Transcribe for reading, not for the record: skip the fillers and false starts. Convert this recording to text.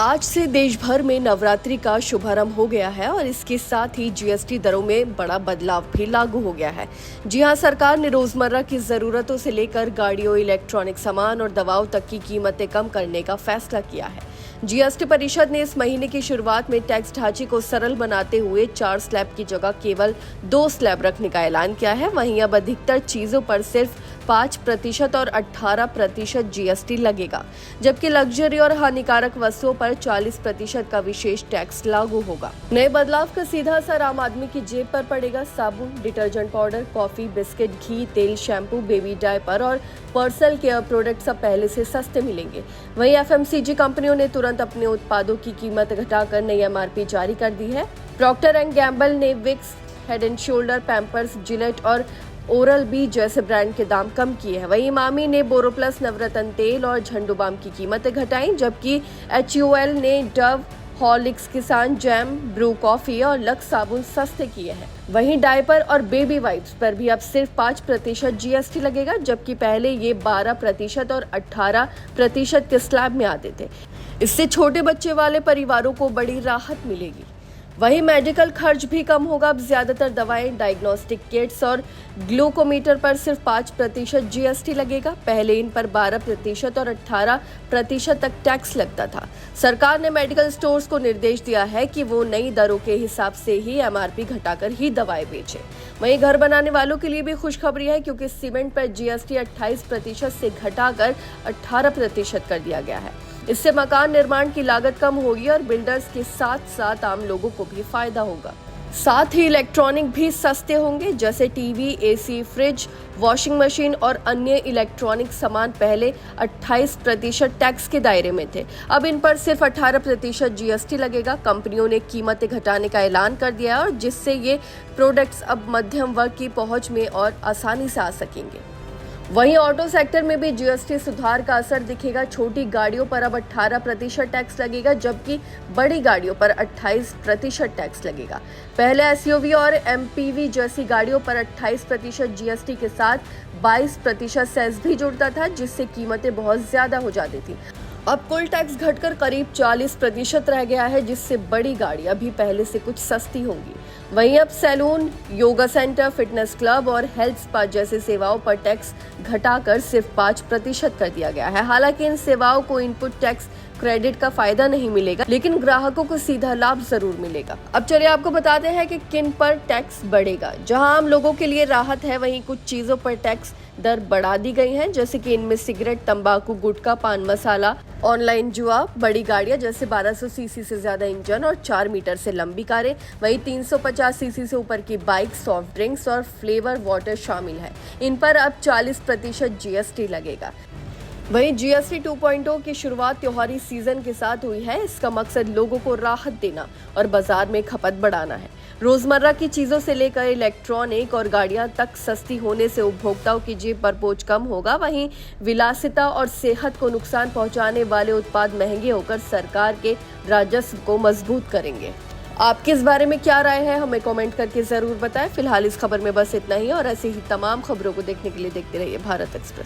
आज से देश भर में नवरात्रि का शुभारंभ हो गया है और इसके साथ ही जीएसटी दरों में बड़ा बदलाव भी लागू हो गया है। जी हां, सरकार ने रोजमर्रा की जरूरतों से लेकर गाड़ियों, इलेक्ट्रॉनिक सामान और दवाओं तक की कीमतें कम करने का फैसला किया है। जीएसटी परिषद ने इस महीने की शुरुआत में टैक्स ढांचे को सरल बनाते हुए 4 स्लैब की जगह केवल 2 स्लैब रखने का ऐलान किया है। वहीं अब अधिकतर चीजों पर सिर्फ 5% और 18% जीएसटी लगेगा, जबकि लग्जरी और हानिकारक वस्तुओं पर 40% का विशेष टैक्स लागू होगा। नए बदलाव का सीधा असर आम आदमी की जेब पर पड़ेगा। साबुन, डिटर्जेंट पाउडर, कॉफी, बिस्किट, घी, तेल, शैम्पू, बेबी डायपर और पर्सनल केयर प्रोडक्ट्स अब पहले से सस्ते मिलेंगे। वहीं एफएमसीजी कंपनियों ने तुरंत अपने उत्पादों की कीमत घटाकर नई एमआरपी जारी कर दी है। प्रॉक्टर एंड गैम्बल ने Vicks, head and shoulder, Pampers, Gillette और ओरल बी जैसे ब्रांड के दाम कम किए हैं। वहीं इमामी ने बोरोप्लस, नवरत्न तेल और झंडूबाम की कीमतें घटाई, जबकि एचयूएल ने डव, हॉर्लिक्स, किसान जैम, ब्रू कॉफी और लक्स साबुन सस्ते किए हैं। वहीं डायपर और बेबी वाइप्स पर भी अब सिर्फ 5% जीएसटी लगेगा, जबकि पहले ये 12% और 18% के स्लैब में आते थे। इससे छोटे बच्चे वाले परिवारों को बड़ी राहत मिलेगी। वहीं मेडिकल खर्च भी कम होगा। अब ज्यादातर दवाएं, डायग्नोस्टिक किट्स और ग्लूकोमीटर पर सिर्फ 5% जीएसटी लगेगा। पहले इन पर 12% और 18% तक टैक्स लगता था। सरकार ने मेडिकल स्टोर्स को निर्देश दिया है कि वो नई दरों के हिसाब से ही एमआरपी घटाकर ही दवाएं बेचें। वहीं घर बनाने वालों के लिए भी खुशखबरी है, क्योंकि सीमेंट पर जीएसटी 28% से घटाकर 18% कर दिया गया है। इससे मकान निर्माण की लागत कम होगी और बिल्डर्स के साथ साथ आम लोगों को भी फायदा होगा। साथ ही इलेक्ट्रॉनिक भी सस्ते होंगे, जैसे TV, AC, fridge, washing machine और अन्य इलेक्ट्रॉनिक सामान पहले 28% टैक्स के दायरे में थे। अब इन पर सिर्फ 18% जीएसटी लगेगा। कंपनियों ने कीमतें घटाने का ऐलान कर दिया है और जिससे ये प्रोडक्ट्स अब मध्यम वर्ग की पहुंच में और आसानी से आ सकेंगे। वहीं ऑटो सेक्टर में भी जीएसटी सुधार का असर दिखेगा। छोटी गाड़ियों पर अब 18% टैक्स लगेगा, जबकि बड़ी गाड़ियों पर 28% टैक्स लगेगा। पहले एसयूवी और एमपीवी जैसी गाड़ियों पर 28% जीएसटी के साथ 22% सेस भी जुड़ता था, जिससे कीमतें बहुत ज्यादा हो जाती थी। अब कुल टैक्स घटकर करीब 40% रह गया है, जिससे बड़ी गाड़ी अभी पहले से कुछ सस्ती होंगी। वहीं अब salon, yoga centre, fitness club और हेल्थ स्पा जैसी सेवाओं पर टैक्स घटाकर सिर्फ 5% कर दिया गया है। हालांकि इन सेवाओं को इनपुट टैक्स क्रेडिट का फायदा नहीं मिलेगा, लेकिन ग्राहकों को सीधा लाभ जरूर मिलेगा। अब चलिए आपको बताते हैं कि किन पर टैक्स बढ़ेगा। जहां आम लोगों के लिए राहत है, वहीं कुछ चीजों पर टैक्स दर बढ़ा दी गई हैं, जैसे कि इनमें सिगरेट, तंबाकू, गुटखा, पान मसाला, ऑनलाइन जुआ, बड़ी गाड़ियां जैसे 1200 सीसी से ज्यादा इंजन और 4 मीटर से लंबी कारें, वहीं 350 सीसी से ऊपर की बाइक, सॉफ्ट ड्रिंक्स और फ्लेवर वाटर शामिल है। इन पर अब 40% जीएसटी लगेगा। वहीं जीएसटी 2.0 की शुरुआत त्योहारी सीजन के साथ हुई है। इसका मकसद लोगों को राहत देना और बाजार में खपत बढ़ाना है। रोजमर्रा की चीजों से लेकर इलेक्ट्रॉनिक और गाड़ियां तक सस्ती होने से उपभोक्ताओं की जेब पर बोझ कम होगा। वहीं विलासिता और सेहत को नुकसान पहुंचाने वाले उत्पाद महंगे होकर सरकार के राजस्व को मजबूत करेंगे। आपकी इस बारे में क्या राय है, हमें कमेंट करके जरूर बताएं। फिलहाल इस खबर में बस इतना ही और ऐसे ही तमाम खबरों को देखने के लिए देखते रहिए भारत एक्सप्रेस।